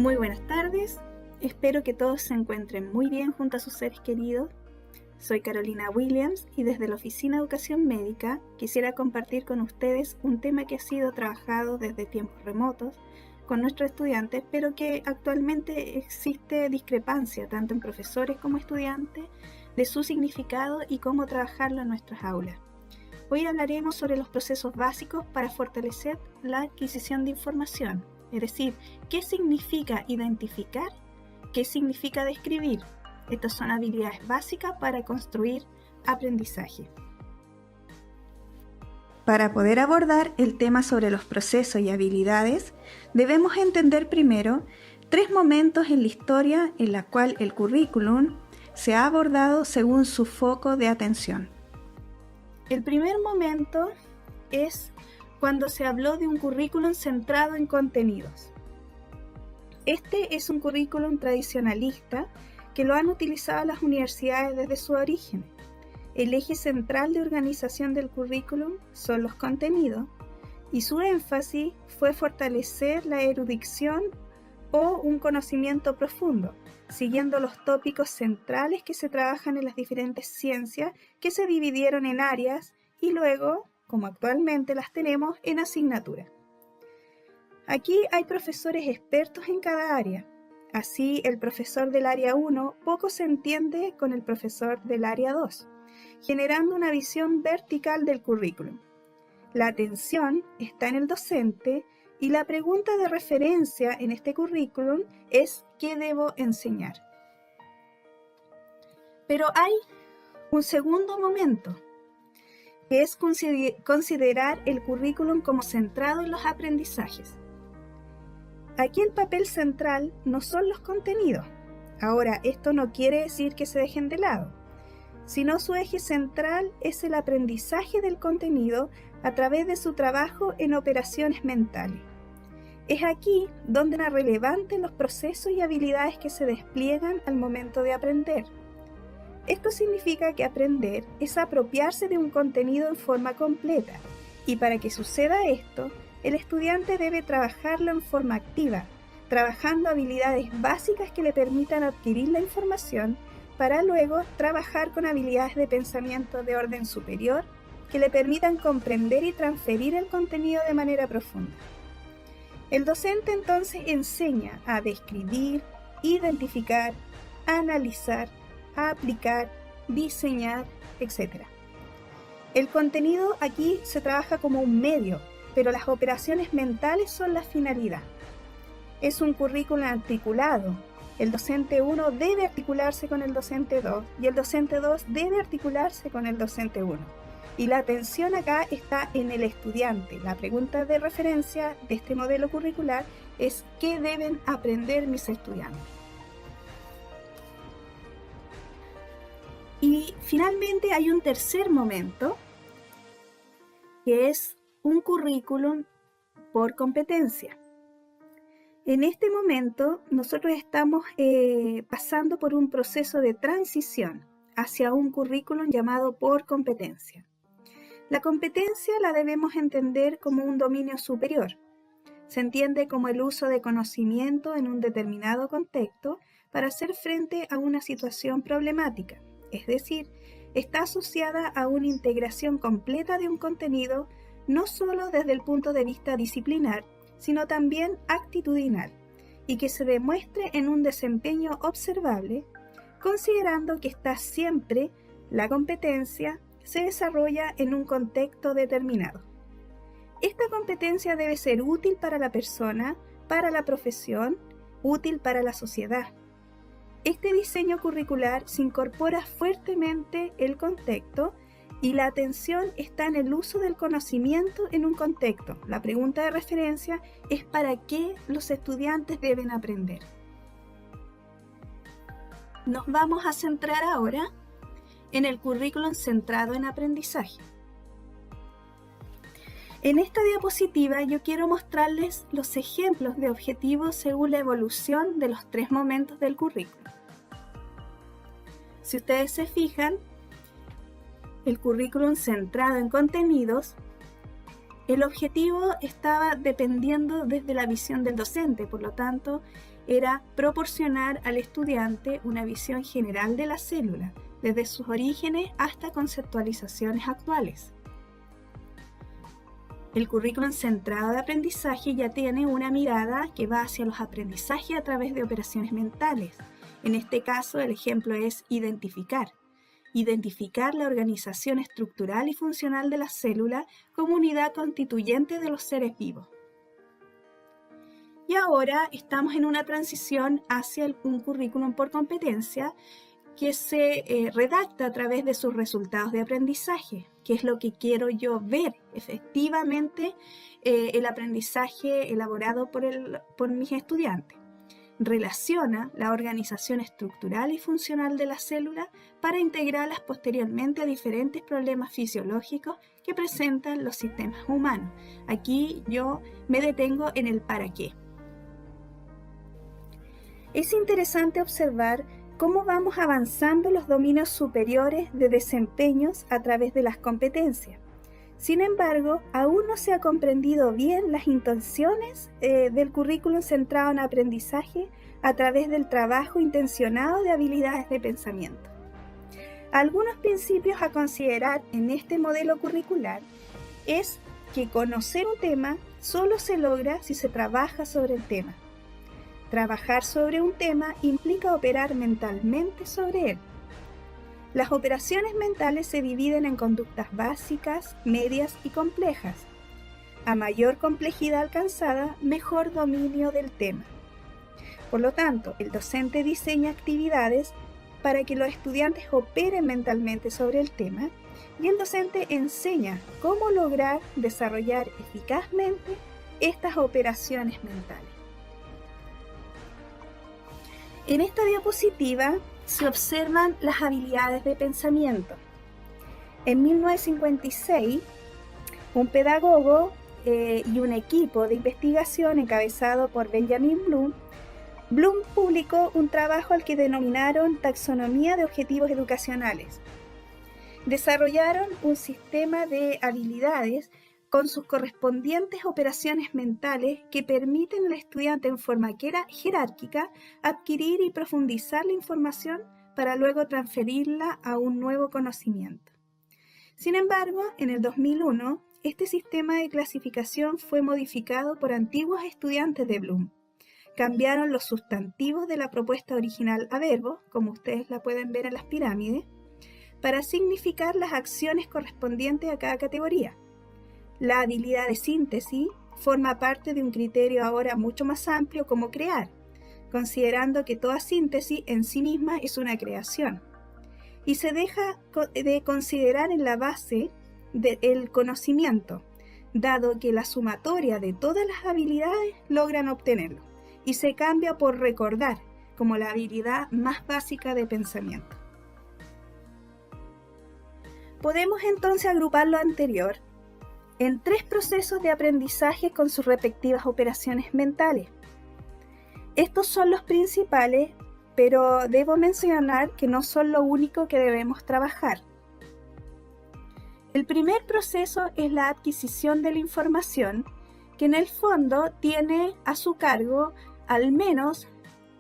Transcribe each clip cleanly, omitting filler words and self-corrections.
Muy buenas tardes, espero que todos se encuentren muy bien junto a sus seres queridos. Soy Carolina Williams y desde la Oficina de Educación Médica quisiera compartir con ustedes un tema que ha sido trabajado desde tiempos remotos con nuestros estudiantes, pero que actualmente existe discrepancia tanto en profesores como estudiantes de su significado y cómo trabajarlo en nuestras aulas. Hoy hablaremos sobre los procesos básicos para fortalecer la adquisición de información, es decir, qué significa identificar, qué significa describir. Estas son habilidades básicas para construir aprendizaje. Para poder abordar el tema sobre los procesos y habilidades, debemos entender primero 3 momentos en la historia en la cual el currículum se ha abordado según su foco de atención. El primer momento es cuando se habló de un currículum centrado en contenidos. Este es un currículum tradicionalista que lo han utilizado las universidades desde su origen. El eje central de organización del currículum son los contenidos y su énfasis fue fortalecer la erudición o un conocimiento profundo, siguiendo los tópicos centrales que se trabajan en las diferentes ciencias que se dividieron en áreas y luego, como actualmente las tenemos, en asignaturas. Aquí hay profesores expertos en cada área. Así, el profesor del área 1 poco se entiende con el profesor del área 2, generando una visión vertical del currículum. La atención está en el docente y la pregunta de referencia en este currículum es ¿qué debo enseñar? Pero hay un segundo momento, que es considerar el currículum como centrado en los aprendizajes. Aquí el papel central no son los contenidos. Ahora, esto no quiere decir que se dejen de lado, sino su eje central es el aprendizaje del contenido a través de su trabajo en operaciones mentales. Es aquí donde son relevantes los procesos y habilidades que se despliegan al momento de aprender. Esto significa que aprender es apropiarse de un contenido en forma completa, y para que suceda esto, el estudiante debe trabajarlo en forma activa, trabajando habilidades básicas que le permitan adquirir la información para luego trabajar con habilidades de pensamiento de orden superior que le permitan comprender y transferir el contenido de manera profunda. El docente entonces enseña a describir, identificar, analizar, a aplicar, diseñar, etc. El contenido aquí se trabaja como un medio, pero las operaciones mentales son la finalidad. Es un currículum articulado. El docente 1 debe articularse con el docente 2 y el docente 2 debe articularse con el docente 1. Y la atención acá está en el estudiante. La pregunta de referencia de este modelo curricular es ¿qué deben aprender mis estudiantes? Y finalmente hay un tercer momento, que es un currículum por competencia. En este momento nosotros estamos pasando por un proceso de transición hacia un currículum llamado por competencia. La competencia la debemos entender como un dominio superior. Se entiende como el uso de conocimiento en un determinado contexto para hacer frente a una situación problemática. Es decir, está asociada a una integración completa de un contenido, no solo desde el punto de vista disciplinar, sino también actitudinal, y que se demuestre en un desempeño observable, considerando que la competencia se desarrolla en un contexto determinado. Esta competencia debe ser útil para la persona, para la profesión, útil para la sociedad. Este diseño curricular se incorpora fuertemente el contexto y la atención está en el uso del conocimiento en un contexto. La pregunta de referencia es ¿para qué los estudiantes deben aprender? Nos vamos a centrar ahora en el currículum centrado en aprendizaje. En esta diapositiva yo quiero mostrarles los ejemplos de objetivos según la evolución de los 3 momentos del currículum. Si ustedes se fijan, el currículum centrado en contenidos, el objetivo estaba dependiendo desde la visión del docente, por lo tanto, era proporcionar al estudiante una visión general de la célula, desde sus orígenes hasta conceptualizaciones actuales. El currículum centrado de aprendizaje ya tiene una mirada que va hacia los aprendizajes a través de operaciones mentales. En este caso, el ejemplo es identificar la organización estructural y funcional de la célula como unidad constituyente de los seres vivos. Y ahora estamos en una transición hacia un currículum por competencia que se redacta a través de sus resultados de aprendizaje, que es lo que quiero yo ver efectivamente el aprendizaje elaborado por mis estudiantes. Relaciona la organización estructural y funcional de la célula para integrarlas posteriormente a diferentes problemas fisiológicos que presentan los sistemas humanos. Aquí yo me detengo en el para qué. Es interesante observar cómo vamos avanzando los dominios superiores de desempeños a través de las competencias. Sin embargo, aún no se ha comprendido bien las intenciones del currículum centrado en aprendizaje a través del trabajo intencionado de habilidades de pensamiento. Algunos principios a considerar en este modelo curricular es que conocer un tema solo se logra si se trabaja sobre el tema. Trabajar sobre un tema implica operar mentalmente sobre él. Las operaciones mentales se dividen en conductas básicas, medias y complejas. A mayor complejidad alcanzada, mejor dominio del tema. Por lo tanto, el docente diseña actividades para que los estudiantes operen mentalmente sobre el tema y el docente enseña cómo lograr desarrollar eficazmente estas operaciones mentales. En esta diapositiva se observan las habilidades de pensamiento. En 1956, un pedagogo y un equipo de investigación encabezado por Benjamin Bloom publicó un trabajo al que denominaron Taxonomía de Objetivos Educacionales. Desarrollaron un sistema de habilidades con sus correspondientes operaciones mentales que permiten al estudiante en forma jerárquica adquirir y profundizar la información para luego transferirla a un nuevo conocimiento. Sin embargo, en el 2001, este sistema de clasificación fue modificado por antiguos estudiantes de Bloom. Cambiaron los sustantivos de la propuesta original a verbos, como ustedes la pueden ver en las pirámides, para significar las acciones correspondientes a cada categoría. La habilidad de síntesis forma parte de un criterio ahora mucho más amplio como crear, considerando que toda síntesis en sí misma es una creación, y se deja de considerar en la base del conocimiento, dado que la sumatoria de todas las habilidades logran obtenerlo, y se cambia por recordar como la habilidad más básica de pensamiento. Podemos entonces agrupar lo anterior en 3 procesos de aprendizaje con sus respectivas operaciones mentales. Estos son los principales, pero debo mencionar que no son lo único que debemos trabajar. El primer proceso es la adquisición de la información, que en el fondo tiene a su cargo al menos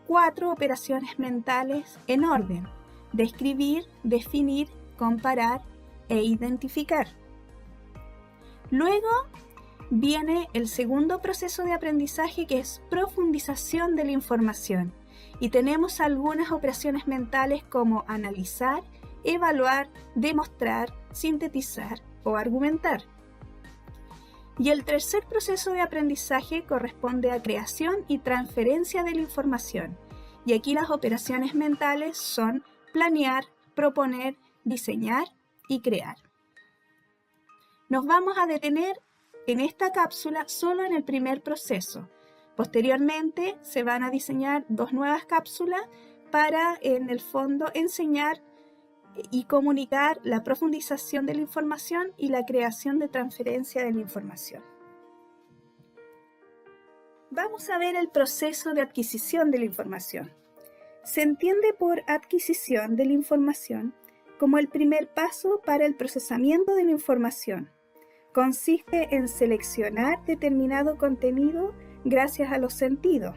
4 operaciones mentales en orden: describir, definir, comparar e identificar. Luego viene el segundo proceso de aprendizaje, que es profundización de la información, y tenemos algunas operaciones mentales como analizar, evaluar, demostrar, sintetizar o argumentar. Y el tercer proceso de aprendizaje corresponde a creación y transferencia de la información, y aquí las operaciones mentales son planear, proponer, diseñar y crear. Nos vamos a detener en esta cápsula solo en el primer proceso. Posteriormente se van a diseñar 2 nuevas cápsulas para, en el fondo, enseñar y comunicar la profundización de la información y la creación de transferencia de la información. Vamos a ver el proceso de adquisición de la información. Se entiende por adquisición de la información como el primer paso para el procesamiento de la información. Consiste en seleccionar determinado contenido gracias a los sentidos: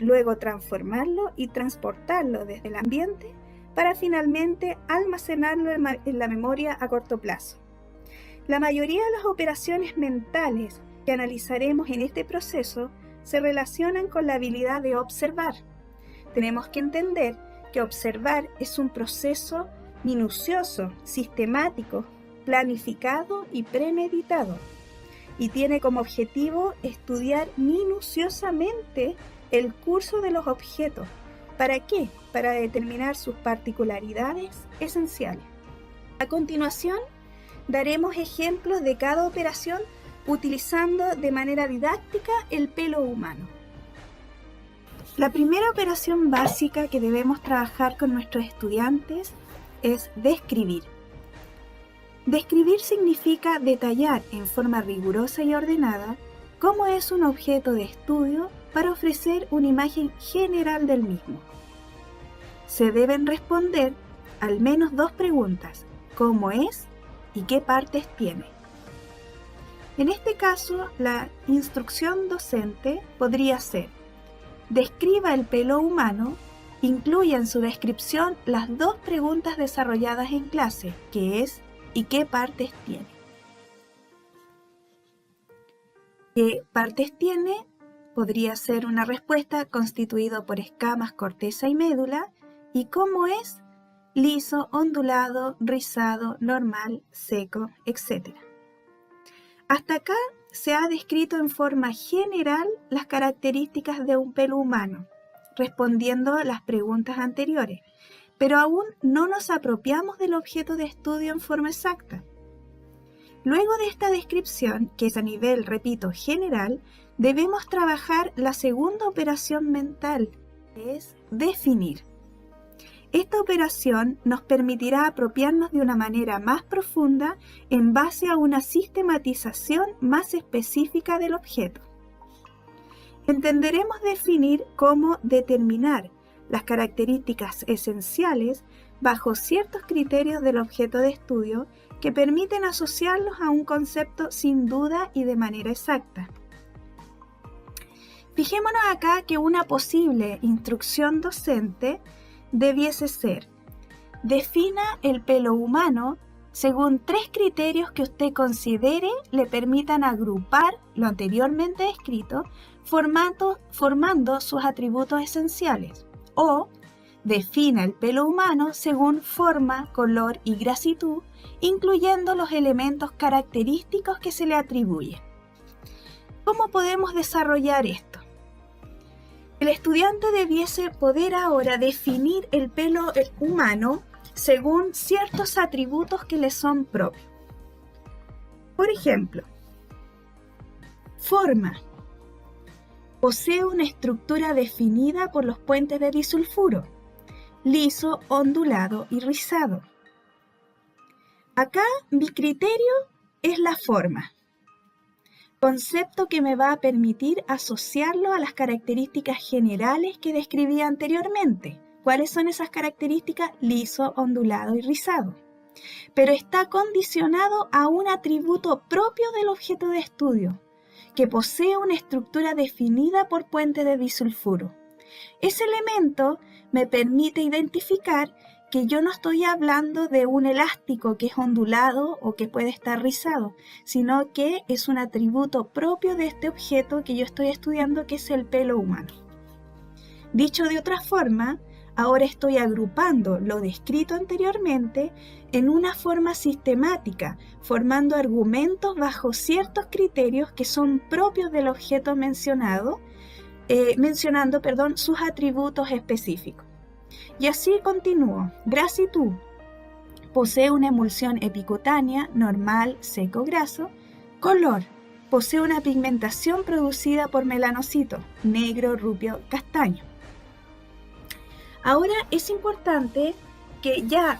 luego transformarlo y transportarlo desde el ambiente para finalmente almacenarlo en la memoria a corto plazo. La mayoría de las operaciones mentales que analizaremos en este proceso se relacionan con la habilidad de observar. Tenemos que entender que observar es un proceso minucioso, sistemático, planificado y premeditado, y tiene como objetivo estudiar minuciosamente el curso de los objetos. ¿Para qué? Para determinar sus particularidades esenciales. A continuación, daremos ejemplos de cada operación utilizando de manera didáctica el pelo humano. La primera operación básica que debemos trabajar con nuestros estudiantes es describir. Describir significa detallar en forma rigurosa y ordenada cómo es un objeto de estudio para ofrecer una imagen general del mismo. Se deben responder al menos 2 preguntas: ¿cómo es y qué partes tiene? En este caso, la instrucción docente podría ser: describa el pelo humano, incluya en su descripción las 2 preguntas desarrolladas en clase, que es ¿y qué partes tiene? ¿Qué partes tiene? Podría ser una respuesta constituida por escamas, corteza y médula. ¿Y cómo es? Liso, ondulado, rizado, normal, seco, etc. Hasta acá se ha descrito en forma general las características de un pelo humano, respondiendo las preguntas anteriores, pero aún no nos apropiamos del objeto de estudio en forma exacta. Luego de esta descripción, que es a nivel, repito, general, debemos trabajar la segunda operación mental, que es definir. Esta operación nos permitirá apropiarnos de una manera más profunda en base a una sistematización más específica del objeto. Entenderemos definir como determinar las características esenciales bajo ciertos criterios del objeto de estudio que permiten asociarlos a un concepto sin duda y de manera exacta. Fijémonos acá que una posible instrucción docente debiese ser: defina el pelo humano según 3 criterios que usted considere le permitan agrupar lo anteriormente descrito, formando sus atributos esenciales. O defina el pelo humano según forma, color y grasitud, incluyendo los elementos característicos que se le atribuyen. ¿Cómo podemos desarrollar esto? El estudiante debiese poder ahora definir el pelo humano según ciertos atributos que le son propios. Por ejemplo, forma. Posee una estructura definida por los puentes de disulfuro, liso, ondulado y rizado. Acá mi criterio es la forma, concepto que me va a permitir asociarlo a las características generales que describí anteriormente. ¿Cuáles son esas características? Liso, ondulado y rizado. Pero está condicionado a un atributo propio del objeto de estudio, que posee una estructura definida por puente de disulfuro. Ese elemento me permite identificar que yo no estoy hablando de un elástico que es ondulado o que puede estar rizado, sino que es un atributo propio de este objeto que yo estoy estudiando, que es el pelo humano. Dicho de otra forma, ahora estoy agrupando lo descrito anteriormente en una forma sistemática, formando argumentos bajo ciertos criterios que son propios del objeto mencionando sus atributos específicos. Y así continúo. Grasitud. Posee una emulsión epicutánea, normal, seco, graso. Color. Posee una pigmentación producida por melanocitos, negro, rubio, castaño. Ahora es importante que ya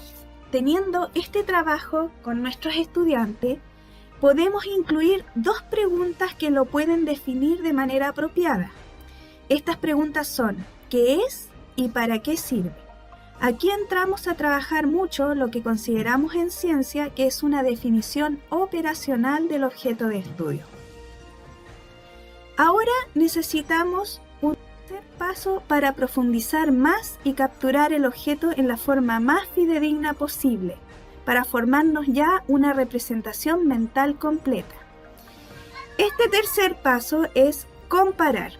teniendo este trabajo con nuestros estudiantes, podemos incluir 2 preguntas que lo pueden definir de manera apropiada. Estas preguntas son: ¿qué es y para qué sirve? Aquí entramos a trabajar mucho lo que consideramos en ciencia que es una definición operacional del objeto de estudio. Ahora necesitamos tercer paso para profundizar más y capturar el objeto en la forma más fidedigna posible, para formarnos ya una representación mental completa. Este tercer paso es comparar.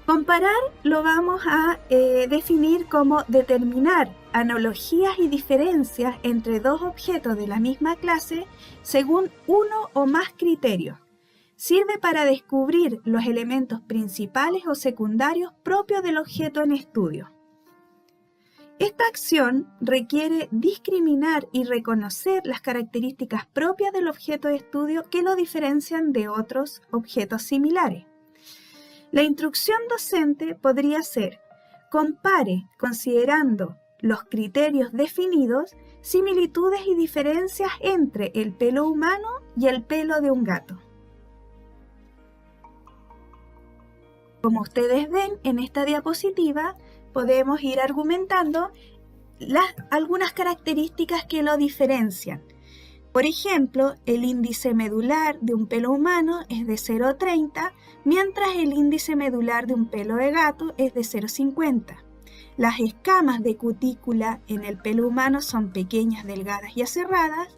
Comparar lo vamos a definir como determinar analogías y diferencias entre dos objetos de la misma clase según uno o más criterios. Sirve para descubrir los elementos principales o secundarios propios del objeto en estudio. Esta acción requiere discriminar y reconocer las características propias del objeto de estudio que lo diferencian de otros objetos similares. La instrucción docente podría ser: compare, considerando los criterios definidos, similitudes y diferencias entre el pelo humano y el pelo de un gato. Como ustedes ven en esta diapositiva, podemos ir argumentando algunas características que lo diferencian. Por ejemplo, el índice medular de un pelo humano es de 0,30, mientras el índice medular de un pelo de gato es de 0,50. Las escamas de cutícula en el pelo humano son pequeñas, delgadas y aserradas,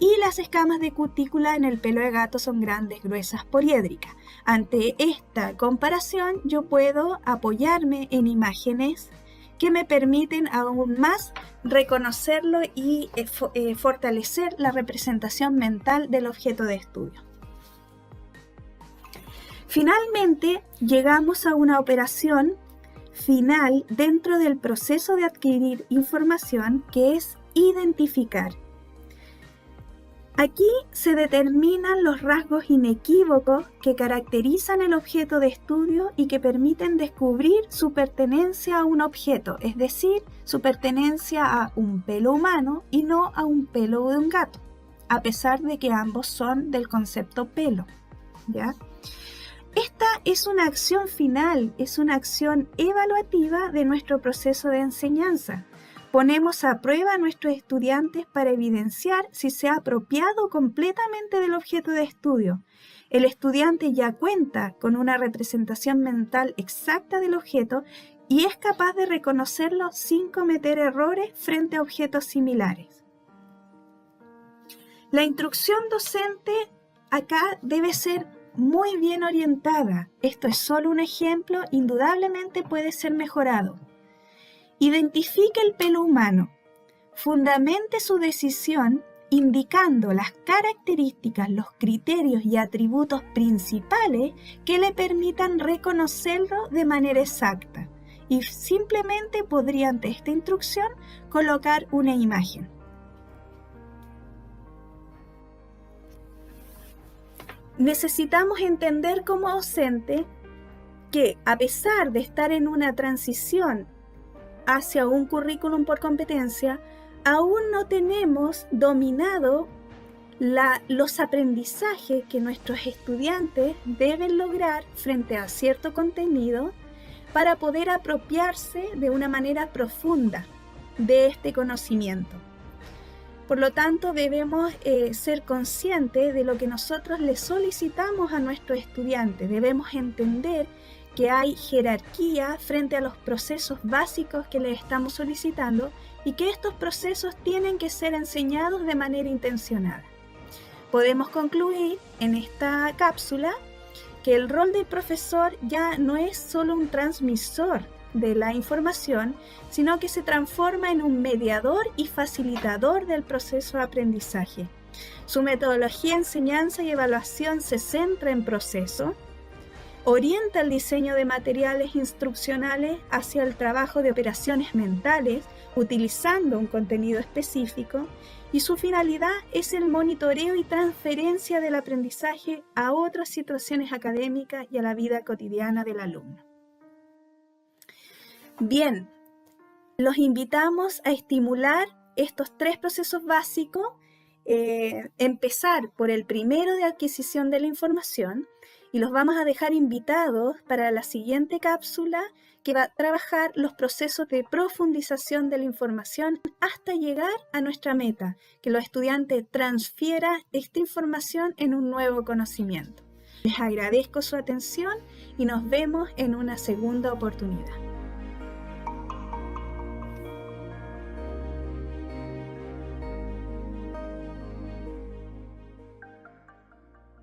y las escamas de cutícula en el pelo de gato son grandes, gruesas, poliédricas. Ante esta comparación, yo puedo apoyarme en imágenes que me permiten aún más reconocerlo y fortalecer la representación mental del objeto de estudio. Finalmente, llegamos a una operación final dentro del proceso de adquirir información, que es identificar. Aquí se determinan los rasgos inequívocos que caracterizan el objeto de estudio y que permiten descubrir su pertenencia a un objeto, es decir, su pertenencia a un pelo humano y no a un pelo de un gato, a pesar de que ambos son del concepto pelo, ¿ya? Esta es una acción final, es una acción evaluativa de nuestro proceso de enseñanza. Ponemos a prueba a nuestros estudiantes para evidenciar si se ha apropiado completamente del objeto de estudio. El estudiante ya cuenta con una representación mental exacta del objeto y es capaz de reconocerlo sin cometer errores frente a objetos similares. La instrucción docente acá debe ser muy bien orientada. Esto es solo un ejemplo, indudablemente puede ser mejorado. Identifique el pelo humano. Fundamente su decisión indicando las características, los criterios y atributos principales que le permitan reconocerlo de manera exacta. Y simplemente podría ante esta instrucción colocar una imagen. Necesitamos entender como docente que, a pesar de estar en una transición hacia un currículum por competencia, aún no tenemos dominado los aprendizajes que nuestros estudiantes deben lograr frente a cierto contenido para poder apropiarse de una manera profunda de este conocimiento. Por lo tanto, debemos ser conscientes de lo que nosotros le solicitamos a nuestros estudiantes. Debemos entender que hay jerarquía frente a los procesos básicos que les estamos solicitando y que estos procesos tienen que ser enseñados de manera intencionada. Podemos concluir en esta cápsula que el rol del profesor ya no es solo un transmisor de la información, sino que se transforma en un mediador y facilitador del proceso de aprendizaje. Su metodología de enseñanza y evaluación se centra en proceso, orienta el diseño de materiales instruccionales hacia el trabajo de operaciones mentales, utilizando un contenido específico, y su finalidad es el monitoreo y transferencia del aprendizaje a otras situaciones académicas y a la vida cotidiana del alumno. Bien, los invitamos a estimular estos tres procesos básicos, empezar por el primero de adquisición de la información, y los vamos a dejar invitados para la siguiente cápsula que va a trabajar los procesos de profundización de la información hasta llegar a nuestra meta, que los estudiantes transfieran esta información en un nuevo conocimiento. Les agradezco su atención y nos vemos en una segunda oportunidad.